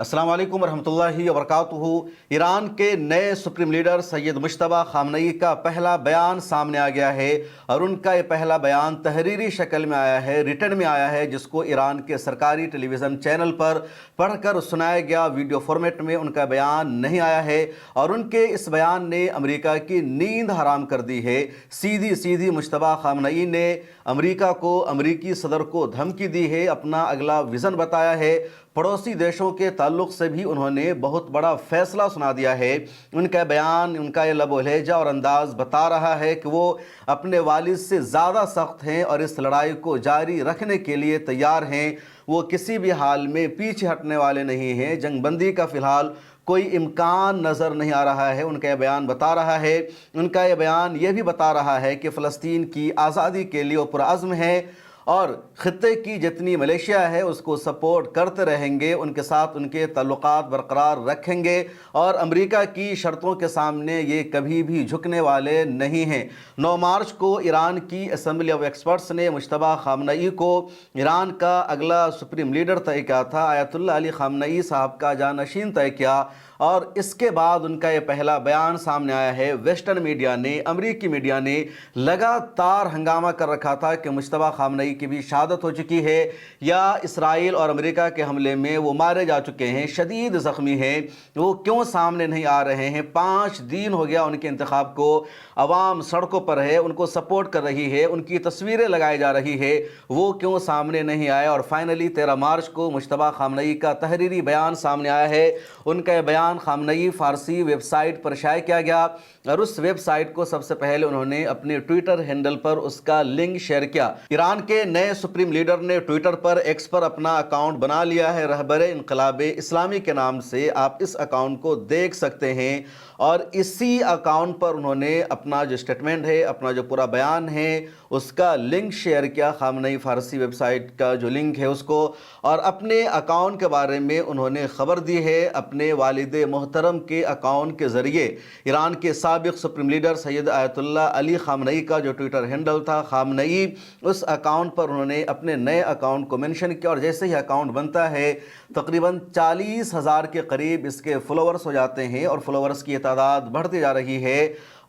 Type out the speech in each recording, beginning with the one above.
अस्सलाम वालेकुम रहमतुल्लाहि व बरकातुहू। ईरान के नए सुप्रीम लीडर सैयद मुश्तबा खामनई का पहला बयान सामने आ गया है और उनका ये पहला बयान तहरीरी शक्ल में आया है, रिटन में आया है, जिसको ईरान के सरकारी टेलीविज़न चैनल पर पढ़कर सुनाया गया। वीडियो फॉर्मेट में उनका बयान नहीं आया है और उनके इस बयान ने अमेरिका की नींद हराम कर दी है। सीधी सीधी मुश्तबा खामनई ने अमेरिका को, अमेरिकी सदर को धमकी दी है, अपना अगला विज़न बताया है। पड़ोसी देशों के ताल्लुक़ से भी उन्होंने बहुत बड़ा फ़ैसला सुना दिया है। उनका बयान, उनका ये लबो लहजा और अंदाज़ बता रहा है कि वो अपने वालिद से ज़्यादा सख्त हैं और इस लड़ाई को जारी रखने के लिए तैयार हैं। वो किसी भी हाल में पीछे हटने वाले नहीं हैं। जंगबंदी का फ़िलहाल कोई इम्कान नज़र नहीं आ रहा है। उनका यह बयान बता रहा है, उनका यह बयान ये भी बता रहा है कि फ़लस्तीन की आज़ादी के लिए वो पुरअज़्म है और ख़ित्ते की जितनी मलेशिया है उसको सपोर्ट करते रहेंगे, उनके साथ उनके ताल्लुकात बरकरार रखेंगे और अमेरिका की शर्तों के सामने ये कभी भी झुकने वाले नहीं हैं। 9 मार्च को ईरान की असेंबली ऑफ एक्सपर्ट्स ने मुश्तबा खामनई को ईरान का अगला सुप्रीम लीडर तय किया था। आयतुल्लाह अली खामनई साहब का जानशीन तय किया और इसके बाद उनका ये पहला बयान सामने आया है। वेस्टर्न मीडिया ने, अमेरिकी मीडिया ने लगातार हंगामा कर रखा था कि मुश्तबा खामनई की भी शहादत हो चुकी है या इसराइल और अमेरिका के हमले में वो मारे जा चुके हैं, शदीद ज़ख्मी हैं, वो क्यों सामने नहीं आ रहे हैं। 5 दिन हो गया उनके इंतखाब को, अवाम सड़कों पर है, उनको सपोर्ट कर रही है, उनकी तस्वीरें लगाई जा रही है, वो क्यों सामने नहीं आए। और फाइनली 13 मार्च को मुश्तबा खामनई का तहरीरी बयान सामने आया है। उनका यह बयान खामनई फ़ारसी वेबसाइट पर शाया किया गया और उस वेबसाइट को सबसे पहले उन्होंने अपने ट्विटर हैंडल पर उसका लिंक शेयर किया। ईरान के नए सुप्रीम लीडर ने ट्विटर पर, एक्स पर अपना अकाउंट बना लिया है, रहबरे इनकलाब इस्लामी के नाम से। आप इस अकाउंट को देख सकते हैं और इसी अकाउंट पर उन्होंने अपना जो स्टेटमेंट है, अपना जो पूरा बयान है, उसका लिंक शेयर किया, खामनई फ़ारसी वेबसाइट का जो लिंक है उसको। और अपने अकाउंट के बारे में उन्होंने ख़बर दी है। अपने वालिद मोहतरम के अकाउंट के ज़रिए ईरान के साबिक़ supreme leader Sayyid Ayatollah Ali Khamenei का जो ट्विटर हैंडल था खामनई, उस अकाउंट पर उन्होंने अपने नए अकाउंट को मेंशन किया और जैसे ही अकाउंट बनता है तकरीबन 40,000 के करीब इसके फॉलोअर्स हो जाते हैं और फॉलोअर्स की तादाद बढ़ती जा रही है।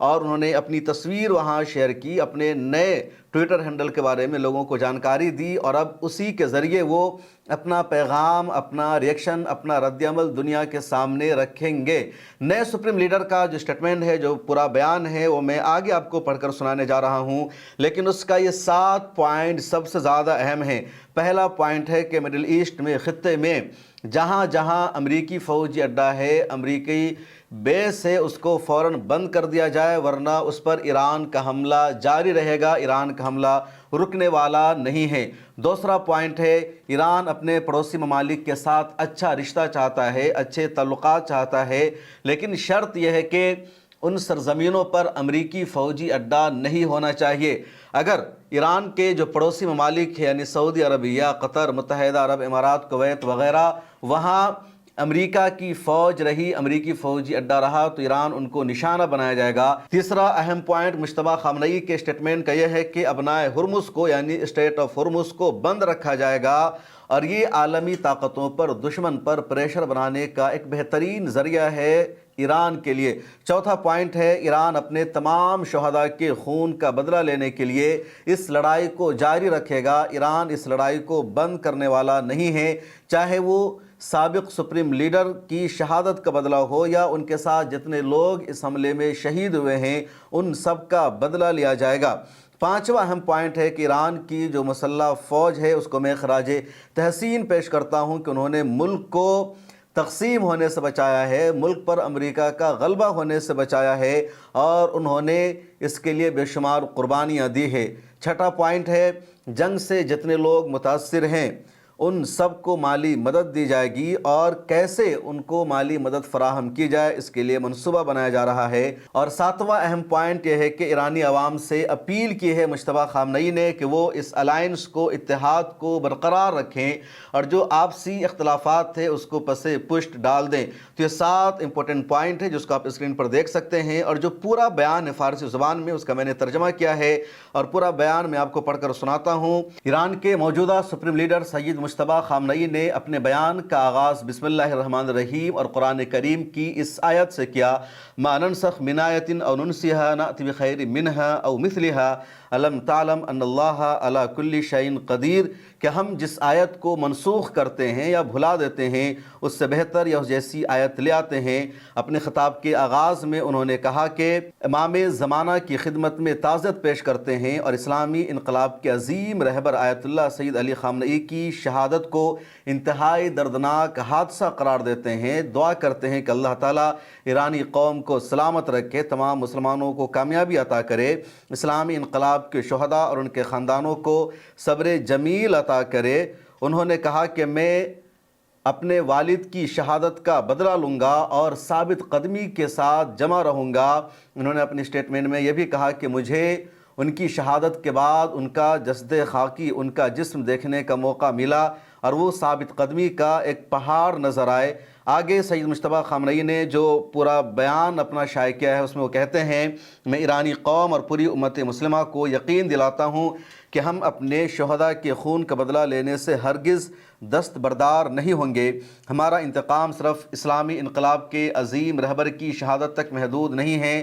और उन्होंने अपनी तस्वीर वहाँ शेयर की, अपने नए ट्विटर हैंडल के बारे में लोगों को जानकारी दी और अब उसी के ज़रिए वो अपना पैगाम, अपना रिएक्शन, अपना रद्दअमल दुनिया के सामने रखेंगे। नए सुप्रीम लीडर का जो स्टेटमेंट है, जो पूरा बयान है, वो मैं आगे आपको पढ़कर सुनाने जा रहा हूँ, लेकिन उसका ये 7 पॉइंट सबसे ज़्यादा अहम है। पहला पॉइंट है कि मिडिल ईस्ट में, ख़ित्ते में जहाँ जहाँ अमरीकी फ़ौजी अड्डा है, अमरीकी बेस है, उसको फ़ौरन बंद कर दिया जाए, वरना उस पर ईरान का हमला जारी रहेगा। ईरान का हमला रुकने वाला नहीं है। दूसरा पॉइंट है, ईरान अपने पड़ोसी ममालिक के साथ अच्छा रिश्ता चाहता है, अच्छे ताल्लुकात चाहता है, लेकिन शर्त यह है कि उन सरज़मीनों पर अमरीकी फ़ौजी अड्डा नहीं होना चाहिए। अगर ईरान के जो पड़ोसी ममालिक है यानी सऊदी अरबिया, कतर, मुत्तहिदा अरब इमारात, कुवैत वग़ैरह, वहाँ अमेरिका की फ़ौज रही, अमेरिकी फ़ौजी अड्डा रहा तो ईरान उनको निशाना बनाया जाएगा। तीसरा अहम पॉइंट मुश्तबा खामनई के स्टेटमेंट का यह है कि अबनाए हुर्मुज़ को यानी स्टेट ऑफ हुर्मुज़ को बंद रखा जाएगा और ये आलमी ताकतों पर, दुश्मन पर प्रेशर बनाने का एक बेहतरीन ज़रिया है ईरान के लिए। चौथा पॉइंट है, ईरान अपने तमाम शहदा के खून का बदला लेने के लिए इस लड़ाई को जारी रखेगा। ईरान इस लड़ाई को बंद करने वाला नहीं है, चाहे वो साबिक़ सुप्रीम लीडर की शहादत का बदला हो या उनके साथ जितने लोग इस हमले में शहीद हुए हैं उन सब का बदला लिया जाएगा। पांचवा अहम पॉइंट है कि ईरान की जो मुसल्लह फ़ौज है उसको मैं खराजे तहसीन पेश करता हूँ कि उन्होंने मुल्क को तक़सीम होने से बचाया है, मुल्क पर अमेरिका का गलबा होने से बचाया है और उन्होंने इसके लिए बेशुमार कुर्बानियाँ दी है। छठा पॉइंट है, जंग से जितने लोग मुतासिर हैं उन सब को माली मदद दी जाएगी और कैसे उनको माली मदद फराहम की जाए इसके लिए मंसूबा बनाया जा रहा है। और सातवां अहम पॉइंट यह है कि ईरानी अवाम से अपील की है मुश्तबा खामनई ने कि वो इस अलायंस को, इत्तेहाद को बरकरार रखें और जो आपसी इख्तलाफात थे उसको पसे पुष्ट डाल दें। तो ये 7 इंपॉर्टेंट पॉइंट है जिसको आप स्क्रीन पर देख सकते हैं और जो पूरा बयान है फ़ारसी ज़ुबान में उसका मैंने तर्जमा किया है और पूरा बयान मैं आपको पढ़कर सुनाता हूँ। ईरान के मौजूदा सुप्रीम लीडर सैयद मुश्तबा खामनई ने अपने बयान का आगाज़ बिस्मिल्लाहिर्रहमानिर्रहीम और कुरान करीम की इस आयत से किया, मा ननसख मिन आयतिन औ नुनसिहा नअति बिखैरिन मिनहा औ मिस्लिहा अलम तालम अन्नल्लाह अला कुल्लि शैइन कदीर, कि हम जिस आयत को मनसूख करते हैं या भुला देते हैं उससे बेहतर या उस जैसी आयत ले आते हैं। अपने ख़िताब के आगाज़ में उन्होंने कहा कि इमाम ज़माना की खिदमत में ताज़ियत पेश करते हैं और इस्लामी इनकलाब के अज़ीम रहबर आयतुल्लाह सैयद अली खामनई की शहादत को इंतहाई दर्दनाक हादसा करार देते हैं। दुआ करते हैं कि अल्लाह ताला ईरानी कौम को सलामत रखे, तमाम मुसलमानों को कामयाबी अता करे, इस्लामी इनकलाब के शुहदा और उनके ख़ानदानों को सब्र जमील अता करे। उन्होंने कहा कि मैं अपने वालिद की शहादत का बदला लूँगा और साबित कदमी के साथ जमा रहूँगा। उन्होंने अपनी स्टेटमेंट में यह भी कहा कि मुझे उनकी शहादत के बाद उनका जस्द खाकी, उनका जिस्म देखने का मौका मिला और वो साबित कदमी का एक पहाड़ नज़र आए। आगे सैयद मुश्तबा खामनई ने जो पूरा बयान अपना शाये किया है उसमें वो कहते हैं, मैं ईरानी कौम और पूरी उम्मत मुस्लिमा को यकीन दिलाता हूँ कि हम अपने शुहदा के खून का बदला लेने से हरगिज़ दस्तबरदार नहीं होंगे। हमारा इंतकाम सिर्फ इस्लामी इनकलाब के अजीम रहबर की शहादत तक महदूद नहीं है,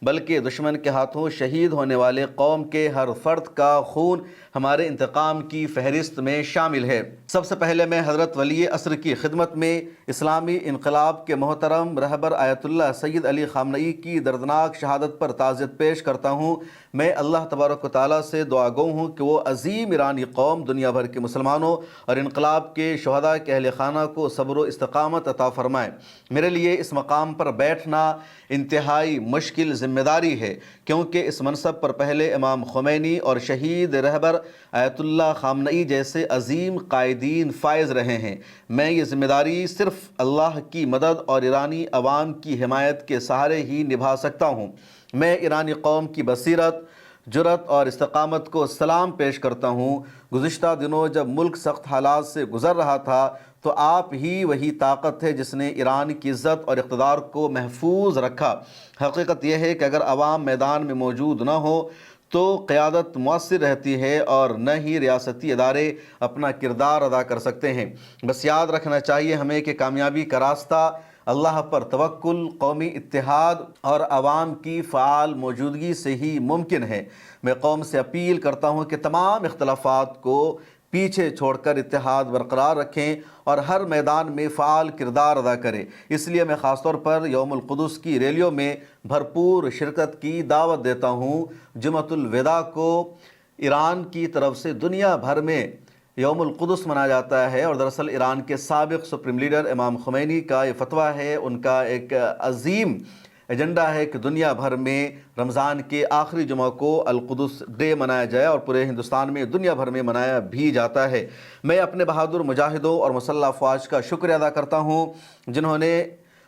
बल्कि दुश्मन के हाथों शहीद होने वाले कौम के हर फ़र्द का खून हमारे इंतकाम की फहरिस्त में शामिल है। सबसे पहले मैं हज़रत वली असर की खिदमत में इस्लामी इनकलाब के मोहतरम रहबर आयतुल्लाह सैयद अली खामनई की दर्दनाक शहादत पर ताज़ियत पेश करता हूँ। मैं अल्लाह तबारक व तआला से दुआ गो हूँ कि वो अजीम ईरानी कौम दुनिया भर के मुसलमानों और इनकलाब के शुहदा के अहल खाना को सब्र व इस्तकामत अता फ़रमाए। मेरे लिए इस मकाम पर बैठना इंतहाई मुश्किल ज़िम्मेदारी है, क्योंकि इस मनसब पर पहले इमाम ख़ुमैनी और शहीद रहबर आयतुल्लाह खामनई जैसे अजीम कायदीन फ़ाइज़ रहे हैं। मैं ये ज़िम्मेदारी सिर्फ़ अल्लाह की मदद और ईरानी अवाम की हिमायत के सहारे ही निभा सकता हूँ। मैं ईरानी कौम की बसीरत, जुरत और इस्तकामत को सलाम पेश करता हूँ। गुज़िश्ता दिनों जब मुल्क सख्त हालात से गुज़र रहा था तो आप ही वही ताकत है जिसने ईरान की इज़्ज़त और इक़्तिदार को महफूज रखा। हकीकत यह है कि अगर अवाम मैदान में मौजूद न हो तो क़यादत मुअस्सिर रहती है और न ही रियासती इदारे अपना किरदार अदा कर सकते हैं। बस याद रखना चाहिए हमें कि कामयाबी का रास्ता अल्लाह पर तवक्कुल, कौमी इत्तेहाद और आवाम की फ़ाल मौजूदगी से ही मुमकिन है। मैं कौम से अपील करता हूँ कि तमाम इख्तलाफात को पीछे छोड़कर इत्तेहाद बरकरार रखें और हर मैदान में फ़ाल किरदार अदा करें। इसलिए मैं ख़ास तौर पर यौमुल क़ुद्स की रैलियों में भरपूर शिरकत की दावत देता हूँ। जुमअतुल विदा को ईरान की तरफ से दुनिया भर में यौमुल क़ुद्स मनाया जाता है और दरअसल ईरान के साबिक़ सुप्रीम लीडर इमाम ख़ुमैनी का ये फतवा है, उनका एक अज़ीम एजेंडा है कि दुनिया भर में रमज़ान के आखिरी जुमा को अल-क़ुद्स डे मनाया जाए और पूरे हिंदुस्तान में दुनिया भर में मनाया भी जाता है। मैं अपने बहादुर मुजाहिदों और मुसल्लह अफ़वाज का शुक्रिया अदा करता हूँ जिन्होंने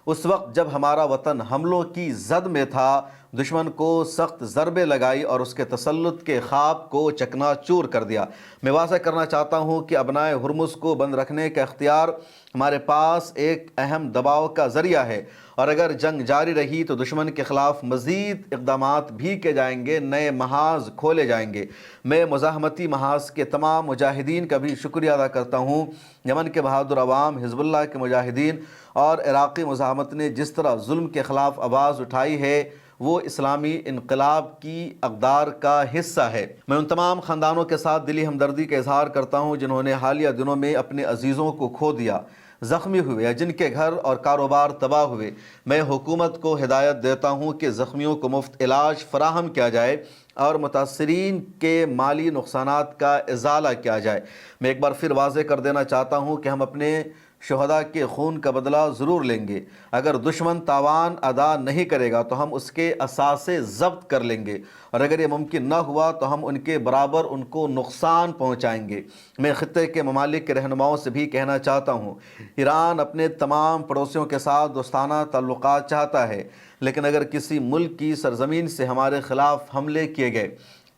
उस वक्त जब हमारा वतन हमलों की जद में था दुश्मन को सख्त ज़रबे लगाई और उसके तसल्लुत के ख़्वाब को चकनाचूर कर दिया। मैं वाज़ह करना चाहता हूँ कि अबनाए हुर्मुज़ को बंद रखने का इख्तियार हमारे पास एक अहम दबाव का ज़रिया है और अगर जंग जारी रही तो दुश्मन के ख़िलाफ़ मज़ीद इक़दामात भी किए जाएंगे, नए महाज़ खोले जाएंगे। मैं मुज़ाहमती महाज़ के तमाम मुजाहिदीन का भी शुक्रिया अदा करता हूँ। यमन के बहादुर अवाम, हिज़्बुल्लाह के मुजाहिदीन और इराक़ी मुज़ाहमत ने जिस तरह जुल्म के ख़िलाफ़ आवाज़ उठाई है वो इस्लामी इनकलाब की अक़दार का हिस्सा है। मैं उन तमाम ख़ानदानों के साथ दिली हमदर्दी का इज़हार करता हूँ जिन्होंने हालिया दिनों में अपने अजीज़ों को खो दिया, ज़ख्मी हुए या जिनके घर और कारोबार तबाह हुए। मैं हुकूमत को हिदायत देता हूँ कि ज़ख्मियों को मुफ्त इलाज फ़राहम किया जाए और मुतासरीन के माली नुक़सानात का इज़ाला किया जाए। मैं एक बार फिर वाज़ेह कर देना चाहता हूँ कि हम अपने शुहदा के खून का बदला ज़रूर लेंगे। अगर दुश्मन तावान अदा नहीं करेगा तो हम उसके असासे ज़ब्त कर लेंगे और अगर ये मुमकिन न हुआ तो हम उनके बराबर उनको नुकसान पहुँचाएँगे। मैं ख़ित्ते के ममालिक के रहनुमाओं से भी कहना चाहता हूँ, ईरान अपने तमाम पड़ोसियों के साथ दोस्ताना ताल्लुक़ात चाहता है, लेकिन अगर किसी मुल्क की सरज़मीन से हमारे ख़िलाफ़ हमले किए गए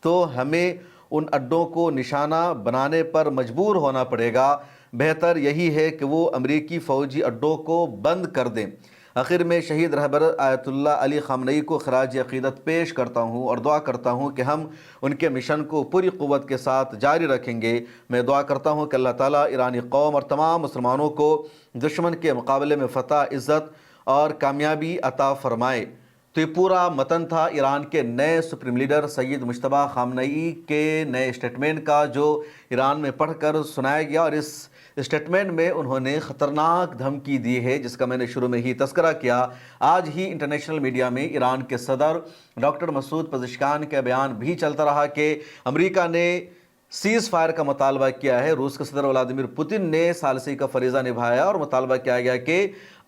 तो हमें उन अड्डों को निशाना बनाने पर मजबूर होना पड़ेगा। बेहतर यही है कि वो अमरीकी फ़ौजी अड्डों को बंद कर दें। आखिर में शहीद रहबर आयतुल्लाह अली खामनई को खराज अक़ीदत पेश करता हूँ और दुआ करता हूँ कि हम उनके मिशन को पूरी क़ुव्वत के साथ जारी रखेंगे। मैं दुआ करता हूँ कि अल्लाह ताला ईरानी कौम और तमाम मुसलमानों को दुश्मन के मुकाबले में फ़तह, इज़्ज़त और कामयाबी अता फ़रमाए। तो ये पूरा मतन था ईरान के नए सुप्रीम लीडर सैयद मुश्तबा खामनई के नए स्टेटमेंट का, जो ईरान में पढ़कर सुनाया गया। और इस स्टेटमेंट में उन्होंने ख़तरनाक धमकी दी है, जिसका मैंने शुरू में ही तस्करा किया। आज ही इंटरनेशनल मीडिया में ईरान के सदर डॉक्टर मसूद पज़ेश्कियान का बयान भी चलता रहा कि अमेरिका ने सीज़ फायर का मुतालबा किया है। रूस के सदर व्लादिमीर पुतिन ने सालसी का फरीज़ा निभाया और मुतालबा किया गया कि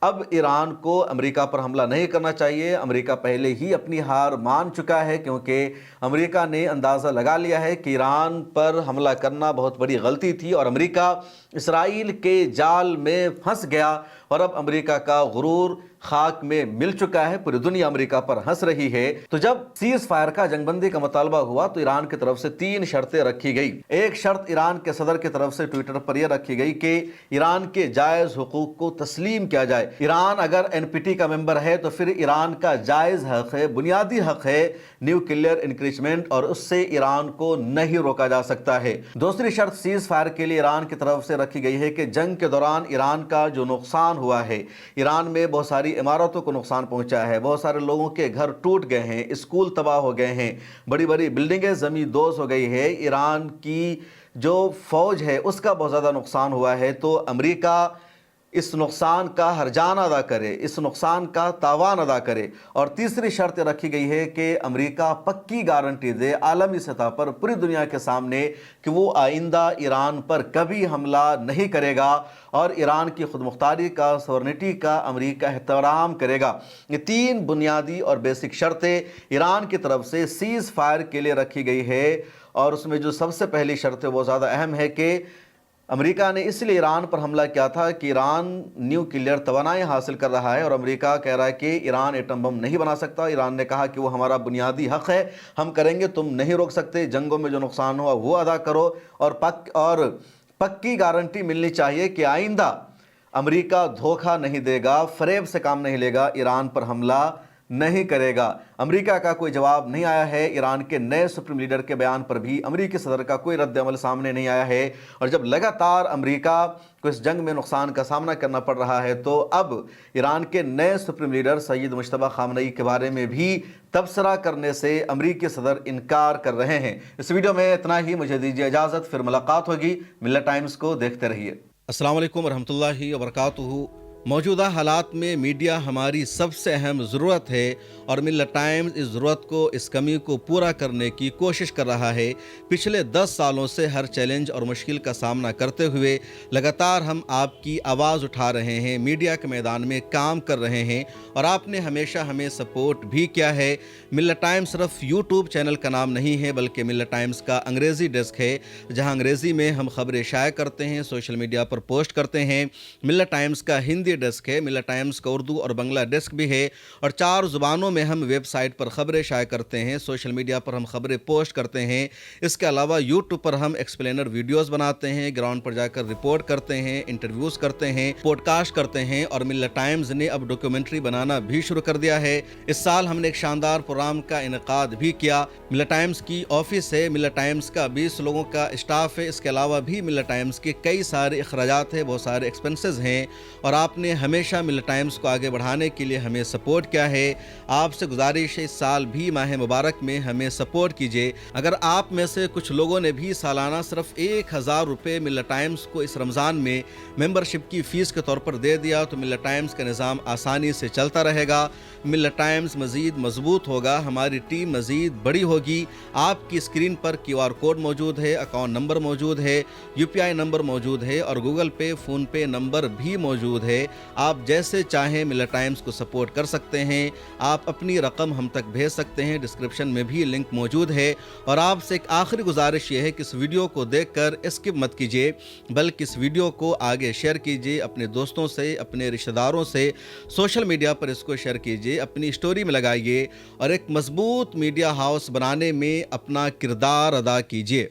अब ईरान को अमेरिका पर हमला नहीं करना चाहिए। अमेरिका पहले ही अपनी हार मान चुका है, क्योंकि अमेरिका ने अंदाज़ा लगा लिया है कि ईरान पर हमला करना बहुत बड़ी गलती थी और अमेरिका इसराइल के जाल में फंस गया। और अब अमेरिका का गुरूर खाक में मिल चुका है, पूरी दुनिया अमेरिका पर हंस रही है। तो जब सीज़ फायर का, जंगबंदी का मुतालबा हुआ तो ईरान की तरफ से 3 शर्तें रखी गई। एक शर्त ईरान के सदर की तरफ से ट्विटर पर यह रखी गई कि ईरान के जायज़ हुकूक को तस्लीम किया जाए। ईरान अगर NPT का मेंबर है तो फिर ईरान का जायज़ हक है, बुनियादी हक है न्यूक्लियर इंक्रीचमेंट, और उससे ईरान को नहीं रोका जा सकता है। दूसरी शर्त सीज़ फायर के लिए ईरान की तरफ से रखी गई है कि जंग के दौरान ईरान का जो नुकसान हुआ है, ईरान में बहुत सारी इमारतों को नुकसान पहुंचा है, बहुत सारे लोगों के घर टूट गए हैं, स्कूल तबाह हो गए हैं, बड़ी बड़ी बिल्डिंगें ज़मींदोज़ हो गई है, ईरान की जो फ़ौज है उसका बहुत ज़्यादा नुकसान हुआ है। तो अमेरिका इस नुकसान का हर्जाना अदा करे, इस नुकसान का तावान अदा करे। और तीसरी शर्त रखी गई है कि अमेरिका पक्की गारंटी दे आलमी सतह पर पूरी दुनिया के सामने कि वो आइंदा ईरान पर कभी हमला नहीं करेगा और ईरान की खुदमुख्तारी का, सॉवरेनिटी का अमेरिका एहतराम करेगा। ये 3 बुनियादी और बेसिक शर्तें ईरान की तरफ से सीज़ फायर के लिए रखी गई है। और उसमें जो सबसे पहली शर्त है वो ज़्यादा अहम है कि अमेरिका ने इसलिए ईरान पर हमला किया था कि ईरान न्यूक्लियर तवानाई हासिल कर रहा है और अमेरिका कह रहा है कि ईरान एटम बम नहीं बना सकता। ईरान ने कहा कि वो हमारा बुनियादी हक है, हम करेंगे, तुम नहीं रोक सकते, जंगों में जो नुकसान हुआ वो अदा करो। और पक्की गारंटी मिलनी चाहिए कि आइंदा अमेरिका धोखा नहीं देगा, फरेब से काम नहीं लेगा, ईरान पर हमला नहीं करेगा। अमेरिका का कोई जवाब नहीं आया है। ईरान के नए सुप्रीम लीडर के बयान पर भी अमेरिकी सदर का कोई रद्द अमल सामने नहीं आया है। और जब लगातार अमेरिका को इस जंग में नुकसान का सामना करना पड़ रहा है, तो अब ईरान के नए सुप्रीम लीडर सैयद मुश्तबा खामनई के बारे में भी तबसरा करने से अमेरिकी सदर इनकार कर रहे हैं। इस वीडियो में इतना ही, मुझे दीजिए इजाज़त, फिर मुलाकात होगी। मिल्लत टाइम्स को देखते रहिए। अस्सलाम वालेकुम वरहमतुल्लाहि वबरकातुहू। मौजूदा हालात में मीडिया हमारी सबसे अहम ज़रूरत है और मिल्लत टाइम्स इस ज़रूरत को, इस कमी को पूरा करने की कोशिश कर रहा है। पिछले 10 सालों से हर चैलेंज और मुश्किल का सामना करते हुए लगातार हम आपकी आवाज़ उठा रहे हैं, मीडिया के मैदान में काम कर रहे हैं और आपने हमेशा हमें सपोर्ट भी किया है। मिल्लत टाइम्स सिर्फ यूट्यूब चैनल का नाम नहीं है, बल्कि मिल्लत टाइम्स का अंग्रेज़ी डेस्क है, जहाँ अंग्रेज़ी में हम खबरें शाया करते हैं, सोशल मीडिया पर पोस्ट करते हैं। मिल्लत टाइम्स का हिंदी डेस्क है, मिल्लत टाइम्स का उर्दू और बंगला डेस्क भी है और 4 ज़ुबानों में हम वेबसाइट पर खबरें शाया करते हैं, सोशल मीडिया पर हम खबरें पोस्ट करते हैं। इसके अलावा यूट्यूब पर हम एक्सप्लेनर वीडियोस बनाते हैं, ग्राउंड पर जाकर रिपोर्ट करते हैं, इंटरव्यूज़ करते हैं, पॉडकास्ट करते हैं और मिल्लत टाइम्स ने अब डॉक्यूमेंट्री बनाना भी शुरू कर दिया है। इस साल हमने एक शानदार प्रोग्राम का इनेकाद भी किया। मिल्लत टाइम्स की ऑफिस है, मिल्लत टाइम्स का 20 लोगों का स्टाफ है। इसके अलावा भी मिल्लत टाइम्स के कई सारे अखराजात हैं, बहुत सारे एक्सपेंसेस हैं और आपने हमेशा मिल्लत टाइम्स को आगे बढ़ाने के लिए हमें सपोर्ट किया है। आपसे गुजारिश है इस साल भी माह मुबारक में हमें सपोर्ट कीजिए। अगर आप में से कुछ लोगों ने भी सालाना सिर्फ 1000 रुपये मिल्लत टाइम्स को इस रमज़ान में मेंबरशिप की फ़ीस के तौर पर दे दिया तो मिल्लत टाइम्स का निज़ाम आसानी से चलता रहेगा। मिल्लत टाइम्स मज़ीद मजबूत होगा, हमारी टीम मज़ीद बड़ी होगी। आपकी स्क्रीन पर QR कोड मौजूद है, अकाउंट नंबर मौजूद है, UPI नंबर मौजूद है और गूगल पे, फ़ोन पे नंबर भी मौजूद है। आप जैसे चाहें मिल्लत टाइम्स को सपोर्ट कर सकते हैं। आप अपनी रकम हम तक भेज सकते हैं, डिस्क्रिप्शन में भी लिंक मौजूद है। और आपसे एक आखिरी गुजारिश ये है कि इस वीडियो को देखकर स्किप मत कीजिए, बल्कि इस वीडियो को आगे शेयर कीजिए अपने दोस्तों से, अपने रिश्तेदारों से, सोशल मीडिया पर इसको शेयर कीजिए, अपनी स्टोरी में लगाइए और एक मजबूत मीडिया हाउस बनाने में अपना किरदार अदा कीजिए।